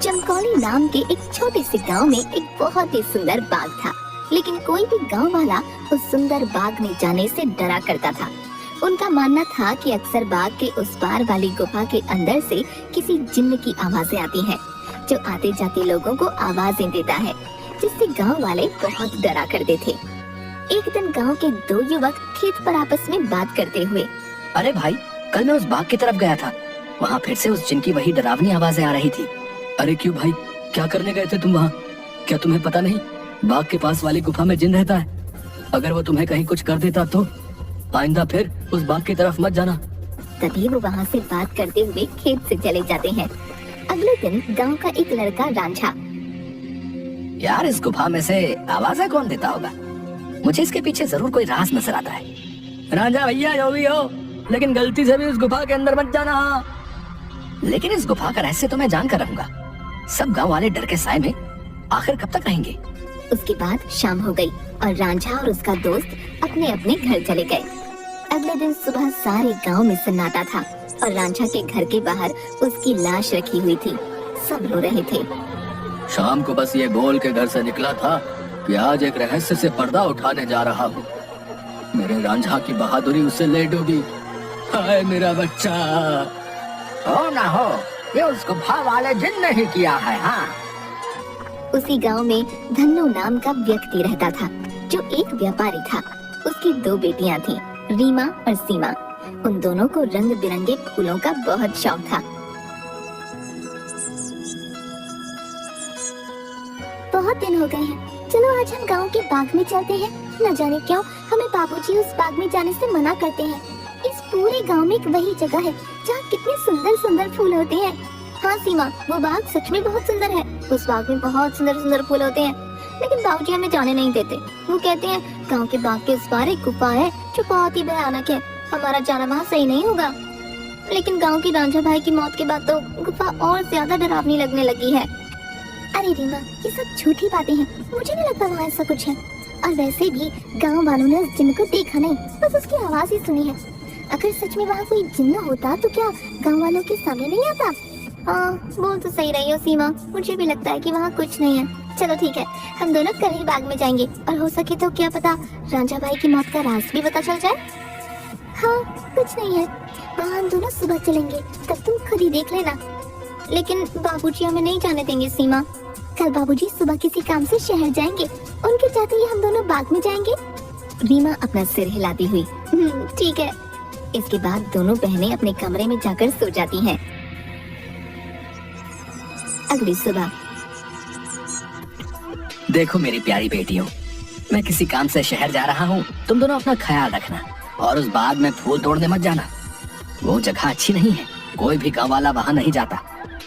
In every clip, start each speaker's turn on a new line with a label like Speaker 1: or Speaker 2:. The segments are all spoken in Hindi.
Speaker 1: चमकौली नाम के एक छोटे से गांव में एक बहुत ही सुंदर बाग था, लेकिन कोई भी गांव वाला उस सुंदर बाग में जाने से डरा करता था। उनका मानना था कि अक्सर बाग के उस पार वाली गुफा के अंदर से किसी जिन्न की आवाजें आती हैं, जो आते जाते लोगों को आवाजें देता है, जिससे गांव वाले बहुत डरा करते थे। एक दिन गांव के दो युवक खेत पर आपस में बात करते हुए,
Speaker 2: अरे भाई, कल मैं उस बाग की तरफ गया था, वहाँ फिर से उस जिन की वही डरावनी आवाजें आ रही थी।
Speaker 3: अरे क्यों भाई, क्या करने गए थे तुम वहाँ? क्या तुम्हें पता नहीं बाग के पास वाली गुफा में जिन रहता है? अगर वो तुम्हें कहीं कुछ कर देता तो आइंदा फिर उस बाग की तरफ मत जाना।
Speaker 1: तभी वो वहाँ से बात करते हुए खेत से चले जाते हैं। अगले दिन गांव का एक लड़का रांझा,
Speaker 2: यार इस गुफा में से आवाजें कौन देता होगा? मुझे इसके पीछे जरूर कोई राज नजर आता है।
Speaker 3: रांझा भैया, जो भी हो, लेकिन गलती से भी उस गुफा के अंदर मत जाना।
Speaker 2: लेकिन इस गुफा का रहस्य तो मैं जान कर रहूंगा। सब गांव वाले डर के साए में आखिर कब तक रहेंगे?
Speaker 1: उसके बाद शाम हो गई और रांझा और उसका दोस्त अपने अपने घर चले गए। अगले दिन सुबह सारे गांव में सन्नाटा था और रांझा के घर के बाहर उसकी लाश रखी हुई थी। सब रो रहे थे।
Speaker 3: शाम को बस ये बोल के घर से निकला था कि आज एक रहस्य से पर्दा उठाने जा रहा हूँ। मेरे रांझा की बहादुरी उसे ले डूबी। हाय मेरा बच्चा।
Speaker 2: हो ना हो, ये उस गुफा वाले जिन ने ही किया है। हाँ,
Speaker 1: उसी गांव में धन्नू नाम का व्यक्ति रहता था, जो एक व्यापारी था। उसकी दो बेटियां थीं, रीमा और सीमा। उन दोनों को रंग बिरंगे फूलों का बहुत शौक था। बहुत दिन हो गए हैं, चलो आज हम गांव के बाग में चलते हैं। न जाने क्यों हमें बाबूजी उस बाग में जाने से मना करते हैं। इस पूरे गांव में एक वही जगह है जहाँ कितने सुंदर सुंदर फूल होते हैं। हाँ सीमा, वो बाग सच में बहुत सुंदर है। उस बाग में बहुत सुंदर सुंदर फूल होते हैं, लेकिन बाबूजी हमें जाने नहीं देते। वो कहते हैं गांव के बाग के उस पार एक गुफा है जो बहुत ही भयानक है, हमारा जाना वहाँ सही नहीं होगा। लेकिन गांव की रांझा भाई की मौत के बाद तो गुफा और ज्यादा डरावनी लगने लगी है। अरे रीमा, ये सब झूठी बातें हैं, मुझे नहीं लगता वहाँ ऐसा कुछ है। और वैसे भी गाँव वालों ने उस जिन्न को देखा नहीं, बस उसकी आवाज ही सुनी है। अगर सच में वहाँ कोई जिन्न होता तो क्या गाँव वालों के सामने नहीं आता? हाँ, बोल तो सही रही हो सीमा, मुझे भी लगता है कि वहाँ कुछ नहीं है। चलो ठीक है, हम दोनों कल ही बाग में जाएंगे और हो सके तो क्या पता रांझा भाई की मौत का राज भी पता चल जाए। हाँ, कुछ नहीं है, वहाँ हम दोनों सुबह चलेंगे, तब तुम खुद ही देख लेना। लेकिन बाबूजी हमें नहीं जाने देंगे सीमा। कल बाबूजी सुबह किसी काम से शहर जाएंगे, उनके जाते ही हम दोनों बाग में जाएंगे। रीमा अपना सिर हिलाती हुई ठीक है। इसके बाद दोनों बहनें अपने कमरे में जाकर सो जाती हैं। अगली सुबह,
Speaker 2: देखो मेरी प्यारी बेटियों, मैं किसी काम से शहर जा रहा हूँ। तुम दोनों अपना ख्याल रखना और उस बाग में फूल तोड़ने मत जाना। वो जगह अच्छी नहीं है, कोई भी गाँव वाला वहाँ नहीं जाता।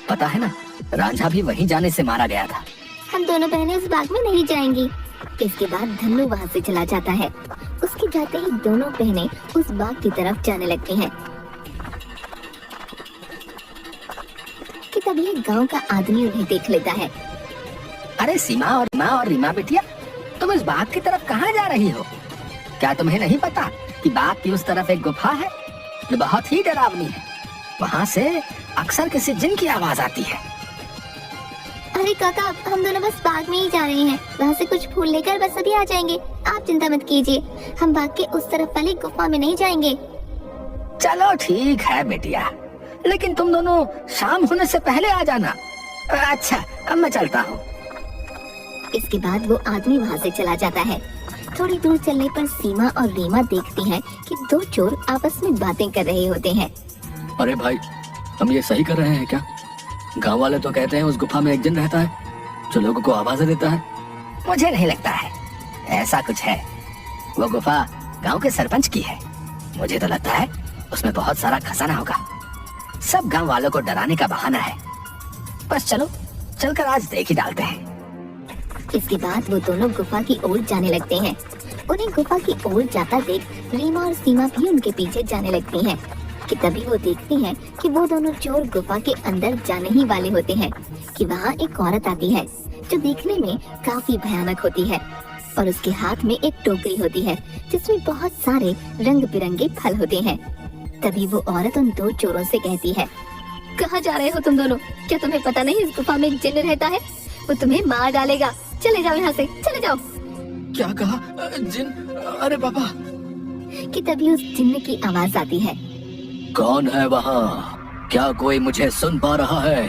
Speaker 2: पता है ना, रांझा भी वहीं जाने से मारा गया था।
Speaker 1: हम दोनों बहनें उस बाग में नहीं जाएंगी। इसके बाद धन्नू वहाँ से चला जाता है। उसके जाते ही दोनों बहनें उस बाग की तरफ जाने लगती हैं कि तभी एक गांव का आदमी उन्हें देख लेता है।
Speaker 2: अरे सीमा और रीमा बेटिया, तुम इस बाग की तरफ कहाँ जा रही हो? क्या तुम्हें नहीं पता कि बाग की उस तरफ एक गुफा है जो बहुत ही डरावनी है? वहाँ से अक्सर किसी जिन की आवाज आती है।
Speaker 1: अरे काका, हम दोनों बस बाग में ही जा रहे हैं, वहाँ से कुछ फूल लेकर बस अभी आ जाएंगे। आप चिंता मत कीजिए, हम बाग के उस तरफ वाली गुफा में नहीं जाएंगे।
Speaker 2: चलो ठीक है बेटिया, लेकिन तुम दोनों शाम होने से पहले आ जाना। अच्छा, अब मैं चलता हूँ।
Speaker 1: इसके बाद वो आदमी वहाँ से चला जाता है। थोड़ी दूर चलने पर सीमा और रीमा देखती हैं कि दो चोर आपस में बातें कर रहे होते हैं।
Speaker 3: अरे भाई, हम ये सही कर रहे हैं क्या? गांव वाले तो कहते हैं उस गुफा में एक जिन रहता है जो लोगों को आवाजें देता है।
Speaker 2: मुझे नहीं लगता है ऐसा कुछ है। वो गुफा गांव के सरपंच की है। मुझे तो लगता है उसमें बहुत सारा खजाना होगा। सब गांव वालों को डराने का बहाना है। बस चलो, चलकर आज देख ही डालते हैं।
Speaker 1: इसके बाद वो दोनों गुफा की ओर जाने लगते हैं। उन्हें गुफा की ओर जाता देख रीमा और सीमा भी उनके पीछे जाने लगती हैं कि तभी वो देखती हैं कि वो दोनों चोर गुफा के अंदर जाने ही वाले होते हैं कि वहाँ एक औरत आती है जो देखने में काफी भयानक होती है और उसके हाथ में एक टोकरी होती है जिसमें बहुत सारे रंग बिरंगे फल होते हैं। तभी वो औरत उन दो चोरों से कहती है, कहाँ जा रहे हो तुम दोनों? क्या तुम्हें पता नहीं इस गुफा में एक जिन्न रहता है? वो तुम्हें मार डालेगा। चले जाओ यहाँ से, चले जाओ।
Speaker 3: क्या कहा? जिन? अरे बाबा।
Speaker 1: कि तभी उस जिन्न की आवाज आती है।
Speaker 3: कौन है वहाँ? क्या कोई मुझे सुन पा रहा है?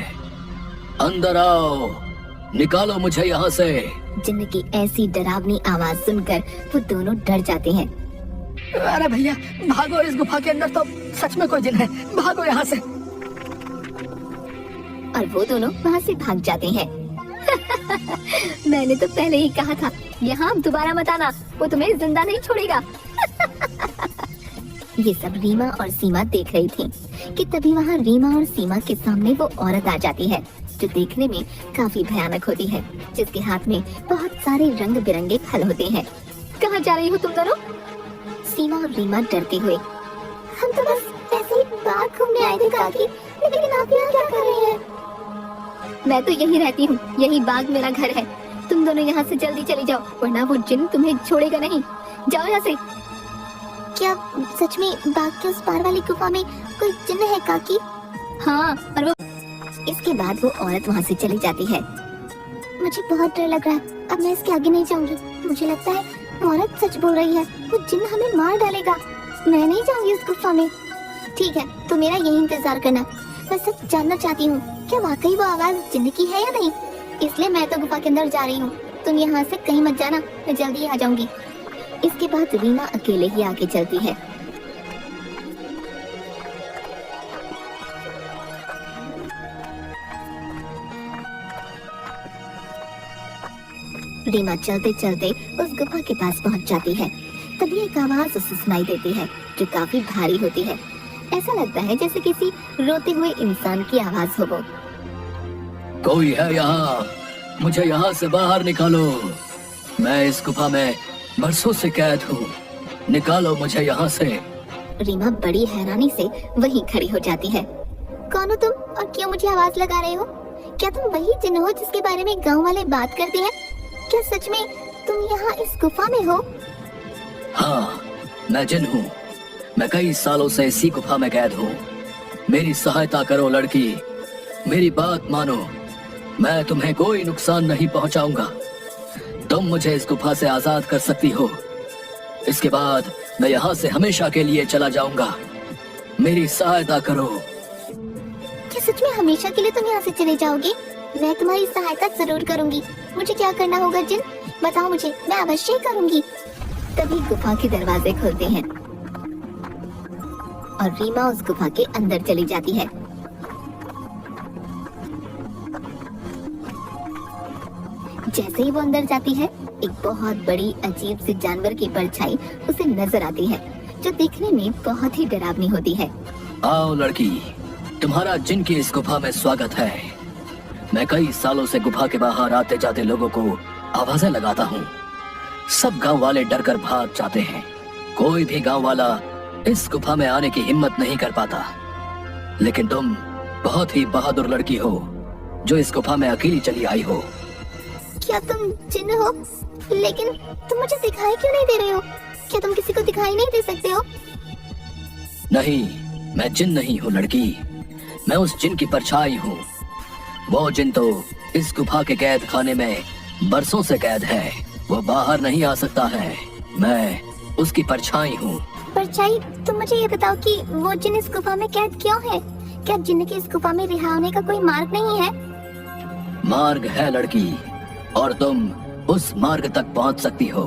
Speaker 3: अंदर आओ, निकालो मुझे यहाँ से।
Speaker 1: जिन्न की ऐसी डरावनी आवाज सुनकर वो दोनों डर जाते हैं।
Speaker 2: अरे भैया भागो, इस गुफा के अंदर तो सच में कोई जिन है, भागो यहाँ से।
Speaker 1: और वो दोनों वहाँ से भाग जाते हैं। मैंने तो पहले ही कहा था, यहाँ दोबारा मत आना, वो तुम्हें जिंदा नहीं छोड़ेगा। ये सब रीमा और सीमा देख रही थी कि तभी वहाँ रीमा और सीमा के सामने वो औरत आ जाती है जो देखने में काफी भयानक होती है, जिसके हाथ में बहुत सारे रंग बिरंगे फल होते हैं। कहाँ जा रही हो तुम दोनों? सीमा और रीमा डरते हुए। हम तो बस ऐसे ही बाग घूमने आए थे काकी, लेकिन आप यहाँ क्या कर रही हैं? मैं तो यहीं रहती हूँ, यही बाग मेरा घर है। तुम दोनों यहाँ से जल्दी चली जाओ, वरना वो जिन्न तुम्हें छोड़ेगा नहीं। जाओ यहाँ से। क्या सच में बाग के उस पार वाली गुफा में कोई जिन्न है काकी? हाँ, और वो इसके बाद वो औरत वहाँ से चली जाती है। मुझे बहुत डर लग रहा है, अब मैं इसके आगे नहीं जाऊंगी। मुझे लगता है वो औरत सच बोल रही है, वो जिन्न हमें मार डालेगा। मैं नहीं जाऊंगी उस गुफा में। ठीक है, तो मेरा यही इंतजार करना। मैं सच जानना चाहती हूँ, क्या वाकई वो आवाज जिन्न की है या नहीं? इसलिए मैं तो गुफा के अंदर जा रही हूँ। तुम यहाँ से कहीं मत जाना, मैं जल्दी आ जाऊंगी। इसके बाद रीमा अकेले ही आगे चलती है। रीमा चलते चलते उस गुफा के पास पहुंच जाती है। तभी एक आवाज उसे सुनाई देती है जो काफी भारी होती है। ऐसा लगता है जैसे किसी रोते हुए इंसान की आवाज हो वो।
Speaker 3: कोई है यहाँ? मुझे यहाँ से बाहर निकालो। मैं इस गुफा में बरसों से कैद हूँ, निकालो मुझे यहाँ से।
Speaker 1: रीमा बड़ी हैरानी से वहीं खड़ी हो जाती है। कौन हो तुम और क्यों मुझे आवाज लगा रहे हो? क्या तुम वही जिन्न हो जिसके बारे में गांव वाले बात करते हैं? क्या सच में तुम यहाँ इस गुफा में हो?
Speaker 3: हाँ, मैं जिन्न हूँ। मैं कई सालों से इसी गुफा में कैद हूँ। मेरी सहायता करो लड़की, मेरी बात मानो। मैं तुम्हें कोई नुकसान नहीं पहुँचाऊंगा। तुम मुझे इस गुफा से आजाद कर सकती हो। इसके बाद मैं यहाँ से हमेशा के लिए चला जाऊंगा। मेरी सहायता करो।
Speaker 1: क्या सच में हमेशा के लिए तुम यहाँ से चले जाओगे? मैं तुम्हारी सहायता जरूर करूंगी। मुझे क्या करना होगा जिन? बताओ मुझे, मैं अवश्य ही करूंगी। तभी गुफा के दरवाजे खुलते हैं और रीमा उस गुफा के अंदर चली जाती है। जैसे ही वो अंदर जाती है, एक बहुत बड़ी अजीब सी जानवर की परछाई उसे नजर आती है जो देखने में बहुत ही डरावनी होती है।
Speaker 3: आओ लड़की, तुम्हारा जिन की इस गुफा में स्वागत है। मैं कई सालों से गुफा के बाहर आते जाते लोगों को आवाजें लगाता हूँ। सब गांव वाले डर कर भाग जाते हैं। कोई भी गांव वाला इस गुफा में आने की हिम्मत नहीं कर पाता। लेकिन तुम बहुत ही बहादुर लड़की हो जो इस गुफा में अकेली चली आई हो।
Speaker 1: क्या तुम जिन्न हो? लेकिन तुम मुझे दिखाई क्यों नहीं दे रहे हो? क्या तुम किसी को दिखाई नहीं दे सकते हो?
Speaker 3: नहीं, मैं जिन नहीं हूँ लड़की, मैं उस जिन की परछाई हूँ। वो जिन तो इस गुफा के कैद खाने में बरसों से कैद है, वो बाहर नहीं आ सकता है। मैं उसकी परछाई हूँ।
Speaker 1: परछाई? तुम मुझे ये बताओ कि वो जिन इस गुफा में कैद क्यों है? क्या जिन्न के इस गुफा में रिहा होने का कोई मार्ग नहीं है?
Speaker 3: मार्ग है लड़की, और तुम उस मार्ग तक पहुंच सकती हो।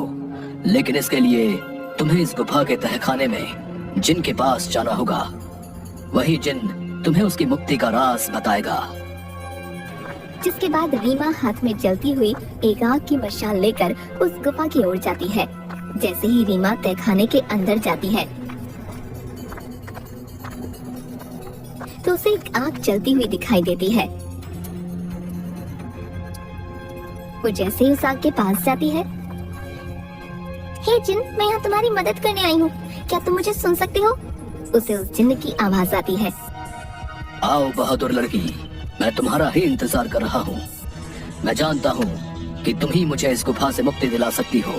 Speaker 3: लेकिन इसके लिए तुम्हें इस गुफा के तहखाने में जिन के पास जाना होगा। वही जिन तुम्हें उसकी मुक्ति का राज बताएगा।
Speaker 1: जिसके बाद रीमा हाथ में जलती हुई एक आग की मशाल लेकर उस गुफा की ओर जाती है। जैसे ही रीमा तहखाने के अंदर जाती है तो उसे एक आग जलती हुई दिखाई देती है। वो जैसे ही उस आग के पास जाती है, हे जिन, मैं यहाँ तुम्हारी मदद करने आई हूँ, क्या तुम मुझे सुन सकते हो? उसे उस जिन्न की आवाज आती है।
Speaker 3: आओ बहादुर लड़की, मैं तुम्हारा ही इंतजार कर रहा हूँ। मैं जानता हूँ कि तुम ही मुझे इस गुफा से मुक्ति दिला सकती हो।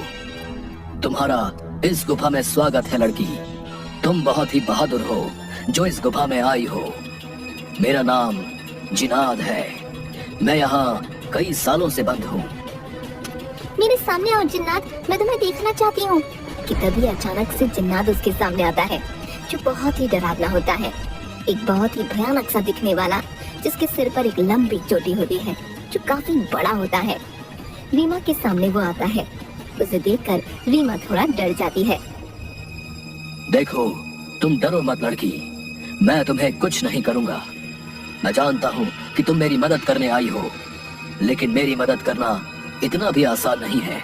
Speaker 3: तुम्हारा इस गुफा में स्वागत है लड़की। तुम बहुत ही बहादुर हो जो इस गुफा में आई हो। मेरा नाम जिनाद है। मैं यहाँ कई सालों से बंद हूँ।
Speaker 1: मेरे सामने आओ जिन्नात, मैं तुम्हें देखना चाहती हूँ। कि तभी अचानक से जिन्नात उसके सामने आता है, जो बहुत ही डरावना होता है। एक बहुत ही भयानक सा दिखने वाला, जिसके सिर पर एक लंबी चोटी होती है, जो काफी बड़ा होता है। रीमा के सामने वो आता है। उसे देखकर रीमा थोड़ा डर जाती है।
Speaker 3: देखो, तुम डरो मत लड़की, मैं तुम्हें कुछ नहीं करूंगा। मैं जानता हूँ कि तुम मेरी मदद करने आई हो, लेकिन मेरी मदद करना इतना भी आसान नहीं है।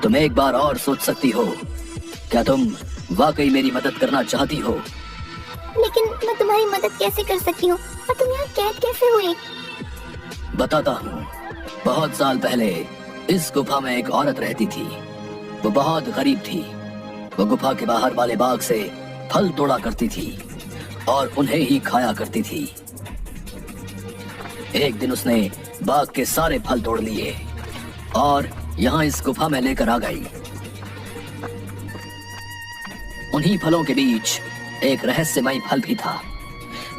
Speaker 3: तुम एक बार और सोच सकती हो। क्या तुम वाकई मेरी मदद करना चाहती हो?
Speaker 1: लेकिन मैं तुम्हारी मदद कैसे कर सकती हूँ, और तुम यहाँ कैद कैसे हुए?
Speaker 3: बताता हूँ। बहुत साल पहले इस गुफा में एक औरत रहती थी। वो बहुत गरीब थी। वो गुफा के बाहर वाले बाग से फल तोड़ा करती थी और उन्हें ही खाया करती थी। एक दिन उसने बाग के सारे फल तोड़ लिए और यहाँ इस गुफा में लेकर आ गई। उन्हीं फलों के बीच एक रहस्यमय फल भी था,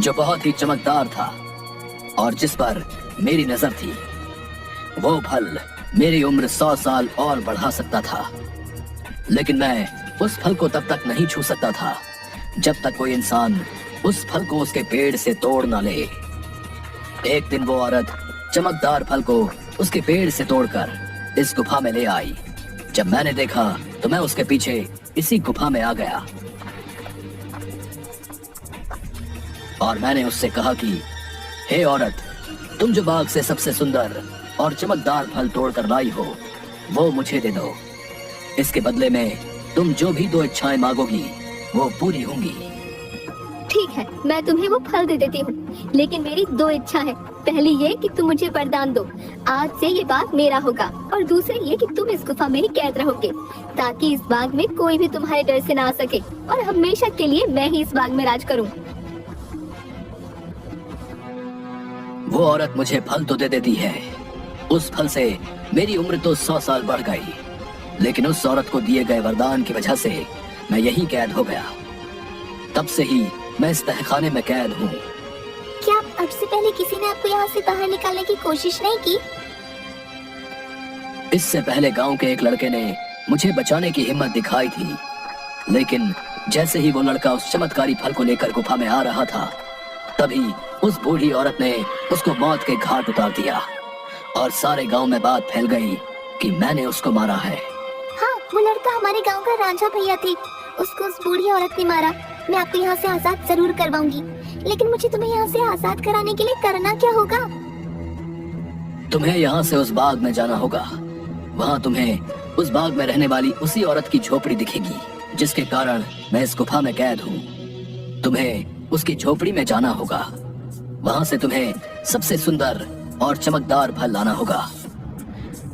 Speaker 3: जो बहुत ही चमकदार था और जिस पर मेरी नजर थी। वो फल मेरी उम्र 100 साल और बढ़ा सकता था, लेकिन मैं उस फल को तब तक नहीं छू सकता था जब तक कोई इंसान उस फल को उसके पेड़ से तोड़ ना ले। एक दिन वो औरत चमकदार फल को उसके पेड़ से तोड़कर इस गुफा में ले आई। जब मैंने देखा तो मैं उसके पीछे इसी गुफा में आ गया और मैंने उससे कहा कि हे औरत, तुम जो बाग से सबसे सुंदर और चमकदार फल तोड़कर लाई हो, वो मुझे दे दो। इसके बदले में तुम जो भी 2 इच्छाएं मांगोगी वो पूरी होंगी।
Speaker 1: ठीक है, मैं तुम्हें वो फल दे देती हूँ, लेकिन मेरी 2 इच्छा है। पहली ये कि तुम मुझे वरदान दो, आज से ये बाग मेरा होगा, और दूसरी ये कि तुम इस गुफा में ही कैद रहोगे, ताकि इस बाग में कोई भी तुम्हारे डर से ना आ सके, और हमेशा के लिए मैं ही इस बाग में राज करूँ।
Speaker 3: वो औरत मुझे फल तो दे देती है। उस फल से मेरी उम्र तो 100 साल बढ़ गई, लेकिन उस औरत को दिए गए वरदान की वजह से मैं यही कैद हो गया। तब से ही मैं इस तहखाने में कैद हूँ।
Speaker 1: क्या अब से पहले किसी ने आपको यहाँ से बाहर निकालने की कोशिश नहीं की?
Speaker 3: इससे पहले गांव के एक लड़के ने मुझे बचाने की हिम्मत दिखाई थी, लेकिन जैसे ही वो लड़का उस चमत्कारी फल को लेकर गुफा में आ रहा था, तभी उस बूढ़ी औरत ने उसको मौत के घाट उतार दिया और सारे गांव में बात फैल गई कि मैंने उसको मारा है।
Speaker 1: हाँ, वो लड़का हमारे गांव का रांझा भैया थी। उसको उस बूढ़ी औरत ने मारा। मैं आपको यहाँ से आजाद जरूर करवाऊंगी, लेकिन मुझे तुम्हें यहाँ से आजाद कराने के लिए करना क्या होगा?
Speaker 3: तुम्हें यहाँ से उस बाग में जाना होगा। वहाँ तुम्हें उस बाग में रहने वाली उसी औरत की झोपड़ी दिखेगी, जिसके कारण मैं इस गुफा में कैद हूँ। तुम्हें उसकी झोपड़ी में जाना होगा। वहाँ से तुम्हें सबसे सुंदर और चमकदार फल लाना होगा।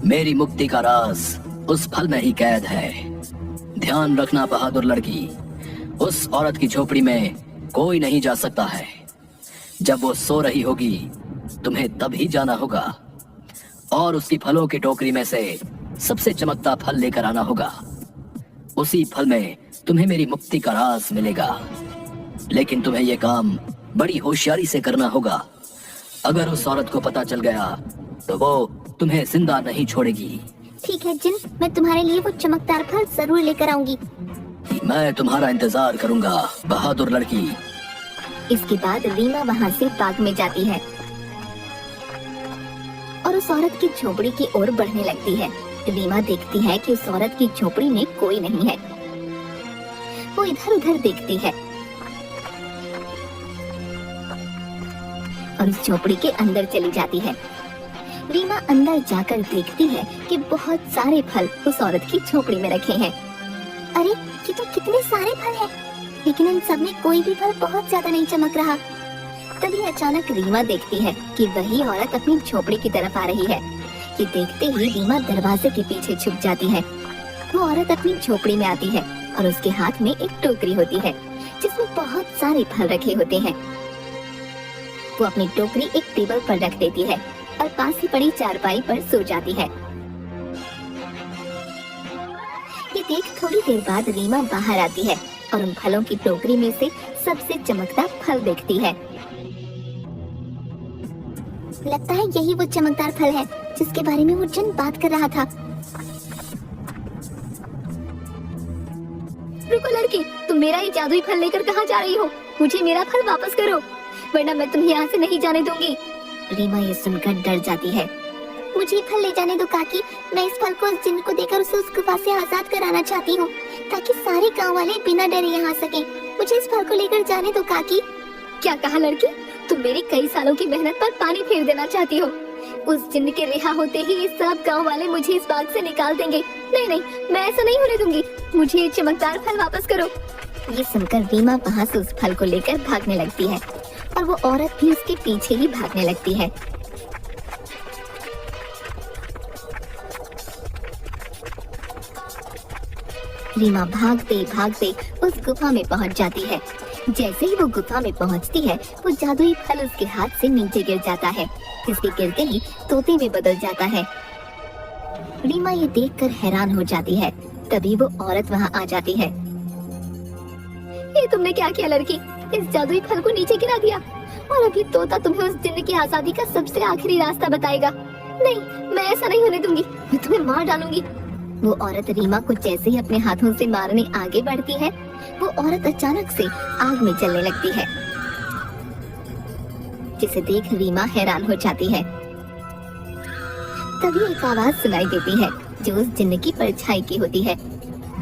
Speaker 3: मेरी मुक्ति का राज उस फल में ही कैद है। ध्यान रखना बहादुर लड़की, उस औरत की झोपड़ी में कोई नहीं जा सकता है। जब वो सो रही होगी तुम्हें तभी जाना होगा और उसकी फलों की टोकरी में से सबसे चमकता फल लेकर आना होगा। उसी फल में तुम्हें मेरी मुक्ति का राज मिलेगा, लेकिन तुम्हें यह काम बड़ी होशियारी से करना होगा। अगर उस औरत को पता चल गया तो वो तुम्हें जिंदा नहीं छोड़ेगी।
Speaker 1: ठीक है जिन, मैं तुम्हारे लिए वो चमकदार फल जरूर लेकर आऊंगी।
Speaker 3: मैं तुम्हारा इंतजार करूंगा बहादुर लड़की।
Speaker 1: इसके बाद रीमा वहाँ से बाग में जाती है और उस औरत की झोपड़ी की ओर बढ़ने लगती है। रीमा देखती है कि उस औरत की झोपड़ी में कोई नहीं है। वो इधर उधर देखती है और उस झोपड़ी के अंदर चली जाती है। रीमा अंदर जाकर देखती है कि बहुत सारे फल उस औरत की झोपड़ी में रखे हैं। अरे ये तो कितने सारे फल हैं, लेकिन इन सब में कोई भी फल बहुत ज्यादा नहीं चमक रहा। तभी अचानक रीमा देखती है कि वही औरत अपनी झोपड़ी की तरफ आ रही है। ये देखते ही रीमा दरवाजे के पीछे छुप जाती है। वो औरत अपनी झोपड़ी में आती है और उसके हाथ में एक टोकरी होती है जिसमें बहुत सारे फल रखे होते हैं। वो अपनी टोकरी एक टेबल पर रख देती है और पास ही पड़ी चारपाई पर सो जाती है। ये देख थोड़ी देर बाद रीमा बाहर आती है और उन फलों की टोकरी में से सबसे चमकता फल देखती है। लगता है यही वो चमकदार फल है जिसके बारे में वो जिन बात कर रहा था। रुको लड़की, तुम मेरा ये जादुई फल लेकर कहाँ जा रही हो? मुझे मेरा फल वापस करो, वरना मैं तुम्हें यहाँ से नहीं जाने दूंगी। रीमा ये सुनकर डर जाती है। मुझे फल ले जाने दो काकी, मैं इस फल को उस जिन्न को देकर उसे उस गुफा से आजाद कराना चाहती हूँ, ताकि सारे गांव वाले बिना डरे यहाँ सकें। मुझे इस फल को लेकर जाने दो काकी। क्या कहा लड़की? तुम मेरी कई सालों की मेहनत पर पानी फेर देना चाहती हो? उस जिन्न के रिहा होते ही ये सब गांव वाले मुझे इस बाग से निकाल देंगे। नहीं नहीं, मैं ऐसा नहीं होने दूंगी। मुझे ये चमकदार फल वापस करो। ये सुनकर रीमा वहाँ से उस फल को लेकर भागने लगती है और वो औरत भी उसके पीछे ही भागने लगती है। रीमा भागते भागते उस गुफा में पहुंच जाती है। जैसे ही वो गुफा में पहुंचती है, वो जादुई फल उसके हाथ से नीचे गिर जाता है, जिसके गिरते ही तोते में बदल जाता है। रीमा ये देखकर हैरान हो जाती है। तभी वो औरत वहाँ आ जाती है। ये तुमने क्या किया लड़की? इस जादुई फल को नीचे गिरा दिया और अभी तोता तुम्हें उस जिन्न की आजादी का सबसे आखिरी रास्ता बताएगा। नहीं, मैं ऐसा नहीं होने दूंगी, मैं तुम्हें मार डालूंगी। वो औरत रीमा को जैसे ही अपने हाथों से मारने आगे बढ़ती है, वो औरत अचानक से आग में जलने लगती है, जिसे देख रीमा हैरान हो जाती है। तभी एक आवाज सुनाई देती है जो उस जिन्न की परछाई की होती है।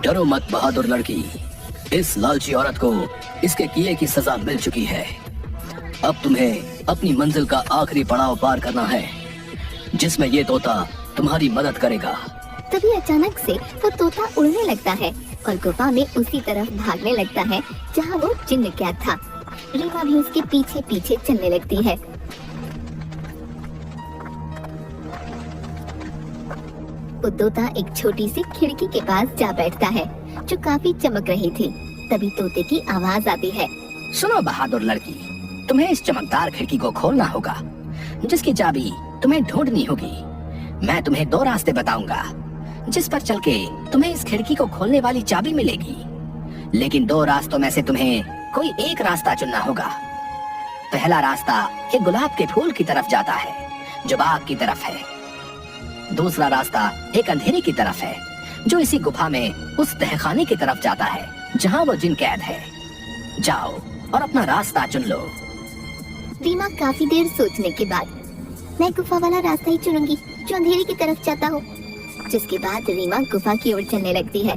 Speaker 3: डरो मत बहादुर लड़की, इस लालची औरत को इसके किए की सजा मिल चुकी है। अब तुम्हें अपनी मंजिल का आखिरी पड़ाव पार करना है, जिसमें ये तोता तुम्हारी मदद करेगा।
Speaker 1: तभी अचानक से वो तोता उड़ने लगता है और गुफा में उसी तरफ भागने लगता है जहाँ वो जिन्न कैद था। रीमा भी उसके पीछे पीछे चलने लगती है। वो तोता एक छोटी सी खिड़की के पास जा बैठता है जो काफी चमक रही थी। तभी तोते की आवाज आती है।
Speaker 2: सुनो बहादुर लड़की, तुम्हें इस चमकदार खिड़की को खोलना होगा, जिसकी चाबी तुम्हें ढूंढनी होगी। मैं तुम्हें 2 रास्ते बताऊंगा, जिस पर चल के तुम्हें इस खिड़की को खोलने वाली चाबी मिलेगी। लेकिन 2 रास्तों में से तुम्हें कोई एक रास्ता चुनना होगा। पहला रास्ता एक गुलाब के फूल की तरफ जाता है, जो बाग की तरफ है। दूसरा रास्ता एक अंधेरे की तरफ है, जो इसी गुफा में उस तहखाने की तरफ जाता है, जहाँ वो जिन कैद है। जाओ और अपना रास्ता चुन लो।
Speaker 1: रीमा काफी देर सोचने के बाद, मैं गुफा वाला रास्ता ही चुनूंगी जो अंधेरे की तरफ जाता हो। जिसके बाद रीमा गुफा की ओर चलने लगती है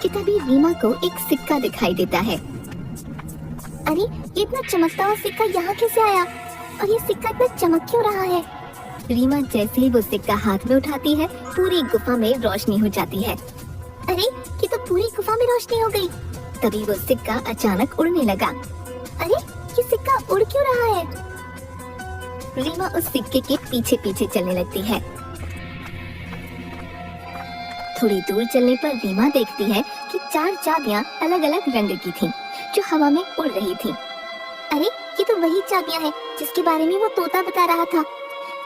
Speaker 1: कि तभी रीमा को एक सिक्का दिखाई देता है। अरे, ये इतना चमकता हुआ सिक्का यहाँ कैसे आया? और ये सिक्का इतना चमक क्यों रहा है? रीमा जैसे ही वो सिक्का हाथ में उठाती है, पूरी गुफा में रोशनी हो जाती है। अरे, ये तो पूरी गुफा में रोशनी हो गई। तभी वो सिक्का अचानक उड़ने लगा। अरे, ये सिक्का उड़ क्यों रहा है? रीमा उस सिक्के के पीछे पीछे चलने लगती है। थोड़ी दूर चलने पर रीमा देखती है कि 4 चाबियां अलग अलग रंग की थीं, जो हवा में उड़ रही थीं। अरे, ये तो वही चाबियां हैं जिसके बारे में वो तोता बता रहा था।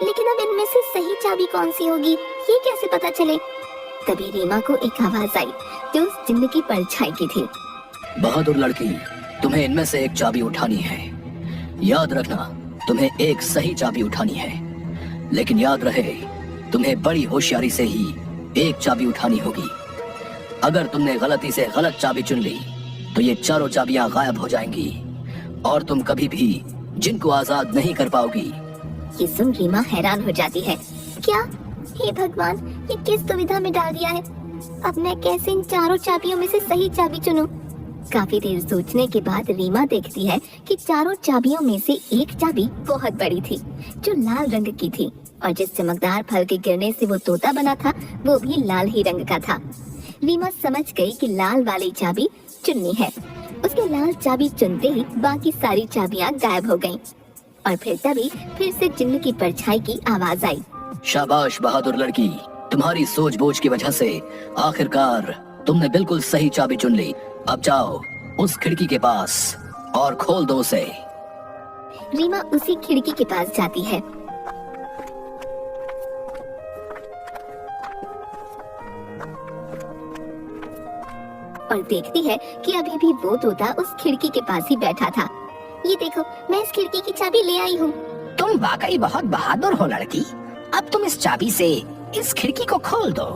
Speaker 1: लेकिन अब इनमें से सही चाबी कौन सी होगी, ये कैसे पता चले? तभी रीमा को एक आवाज आई जो उस जिन्न की परछाई की थी।
Speaker 3: बहादुर लड़की, तुम्हें इनमें से एक चाबी उठानी है। याद रखना, तुम्हें एक सही चाबी उठानी है, लेकिन याद रहे, तुम्हें बड़ी होशियारी से ही एक चाबी उठानी होगी। अगर तुमने गलती से गलत चाबी चुन ली, तो ये चारों चाबियां गायब हो जाएंगी और तुम कभी भी जिनको आजाद नहीं कर पाओगी।
Speaker 1: ये सुन रीमा हैरान हो जाती है। क्या? हे भगवान, ये किस दुविधा में डाल दिया है? अब मैं कैसे इन चारों चाबियों में से सही चाबी चुनूं? काफी देर सोचने के बाद रीमा देखती है कि चारों चाबियों में से एक चाबी बहुत बड़ी थी, जो लाल रंग की थी, और जिस चमकदार फल के गिरने से वो तोता बना था, वो भी लाल ही रंग का था। रीमा समझ गई कि लाल वाली चाबी चुननी है। उसके लाल चाबी चुनते ही बाकी सारी चाबियां गायब हो गईं। और तभी फिर से जिन्न की परछाई की आवाज आई।
Speaker 3: शाबाश बहादुर लड़की, तुम्हारी सोच-बूझ की वजह से आखिरकार तुमने बिल्कुल सही चाबी चुन ली। अब जाओ उस खिड़की के पास और खोल दो उसे।
Speaker 1: रीमा उसी खिड़की के पास जाती है। और देखती है कि अभी भी वो तोता उस खिड़की के पास ही बैठा था। ये देखो, मैं इस खिड़की की चाबी ले आई हूँ।
Speaker 2: तुम वाकई बहुत बहादुर हो लड़की। अब तुम इस चाबी से इस खिड़की को खोल दो।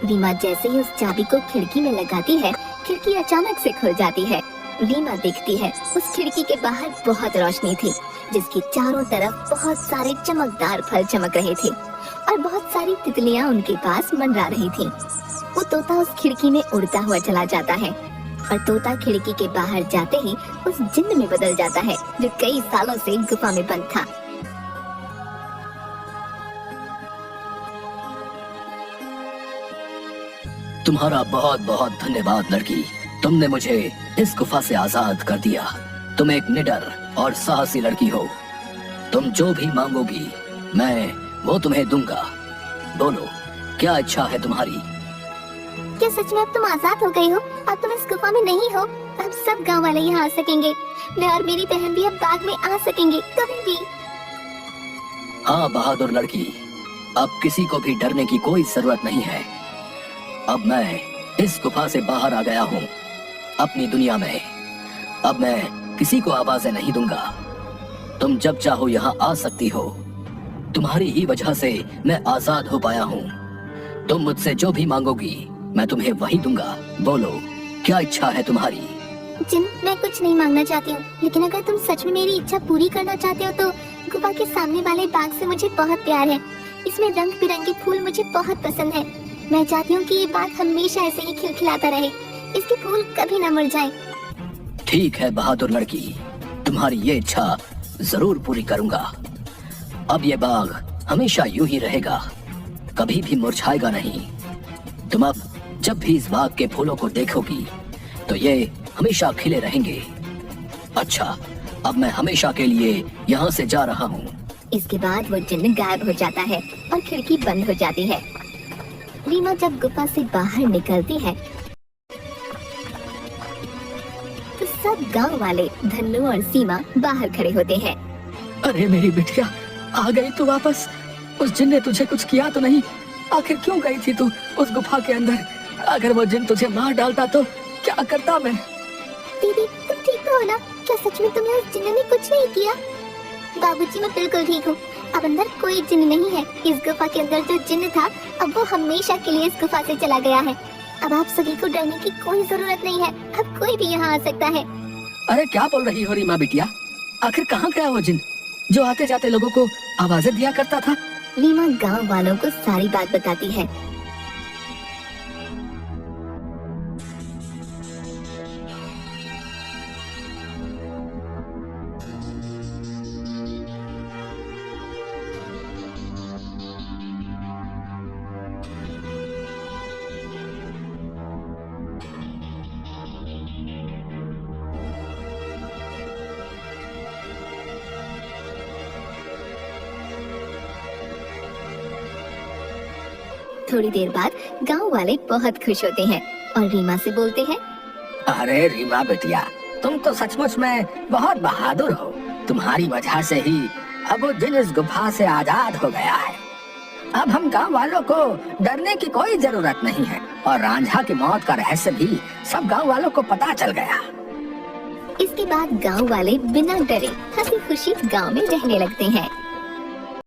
Speaker 1: रीमा जैसे ही उस चाबी को खिड़की में लगाती है, खिड़की अचानक से खुल जाती है। रीमा देखती है उस खिड़की के बाहर बहुत रोशनी थी, जिसकी चारों तरफ बहुत सारे चमकदार फल चमक रहे थे और बहुत सारी तितलियां उनके पास मंडरा रही थी। वो तोता उस खिड़की में उड़ता हुआ चला जाता है और तोता खिड़की के बाहर जाते ही उस जिन्न में बदल जाता है जो कई सालों से गुफा में बंद था।
Speaker 3: तुम्हारा बहुत बहुत धन्यवाद लड़की, तुमने मुझे इस गुफा से आजाद कर दिया। तुम एक निडर और साहसी लड़की हो। तुम जो भी मांगोगी मैं वो तुम्हें दूंगा। बोलो क्या इच्छा है तुम्हारी?
Speaker 1: क्या सच में अब तुम आजाद हो गई हो? अब तुम इस गुफा में नहीं हो। अब सब गांव वाले यहाँ आ सकेंगे। मैं और मेरी बहन भी अब बाग में आ सकेंगे कभी भी।
Speaker 3: हाँ बहादुर लड़की, अब किसी को भी डरने की कोई जरूरत नहीं है। अब मैं इस गुफा से बाहर आ गया हूँ अपनी दुनिया में। अब मैं किसी को आवाजें नहीं दूंगा। तुम जब चाहो यहाँ आ सकती हो। तुम्हारी ही वजह से मैं आजाद हो पाया हूँ। तुम मुझसे जो भी मांगोगी मैं तुम्हें वही दूंगा। बोलो क्या इच्छा है तुम्हारी?
Speaker 1: जिन, मैं कुछ नहीं मांगना चाहती हूँ, लेकिन अगर तुम सच में मेरी इच्छा पूरी करना चाहते हो तो गुफा के सामने वाले बाग से मुझे बहुत प्यार है। इसमें रंग बिरंगे फूल मुझे बहुत पसंद है। मैं चाहती हूँ कि ये बाग हमेशा ऐसे ही खिलखिलाता रहे, इसके फूल कभी न मुरझाएं।
Speaker 3: ठीक है बहादुर लड़की, तुम्हारी ये इच्छा जरूर पूरी करूंगा। अब ये बाग हमेशा यूं ही रहेगा, कभी भी मुरझाएगा नहीं। तुम अब जब भी इस बाग के फूलों को देखोगी तो ये हमेशा खिले रहेंगे। अच्छा, अब मैं हमेशा के लिए यहाँ से जा रहा हूँ।
Speaker 1: इसके बाद वो जिन्न गायब हो जाता है और खिड़की बंद हो जाती है। रीमा जब गुफा से बाहर निकलती है तो सब गांव वाले धन्नु और सीमा बाहर खड़े होते हैं।
Speaker 3: अरे मेरी बिटिया, आ गई तू वापस। उस जिन ने तुझे कुछ किया तो नहीं? आखिर क्यों गई थी तू उस गुफा के अंदर? अगर वो जिन तुझे मार डालता तो क्या करता मैं?
Speaker 1: दीदी, तुम ठीक तो हो ना? क्या सच में तुम्हें उस जिन्न ने कुछ नहीं किया? बाबूजी, मैं बिल्कुल ठीक हूँ। अब अंदर कोई जिन्न नहीं है। इस गुफा के अंदर जो जिन्न था अब वो हमेशा के लिए इस गुफा से चला गया है। अब आप सभी को डरने की कोई जरूरत नहीं है। अब कोई भी यहाँ आ सकता है।
Speaker 3: अरे क्या बोल रही हो रीमा बिटिया? आखिर कहाँ गया वो जिन जो आते जाते लोगों को आवाजें दिया करता था?
Speaker 1: रीमा गांव वालों को सारी बात बताती है। थोड़ी देर बाद गांव वाले बहुत खुश होते हैं और रीमा से बोलते हैं,
Speaker 2: अरे रीमा बेटिया, तुम तो सचमुच में बहुत बहादुर हो। तुम्हारी वजह से ही अब वो जिन इस गुफा से आजाद हो गया है। अब हम गांव वालों को डरने की कोई जरूरत नहीं है और रांझा की मौत का रहस्य भी सब गांव वालों को पता चल गया।
Speaker 1: इसके बाद गांव वाले बिना डरे हंसी खुशी गांव में रहने लगते हैं।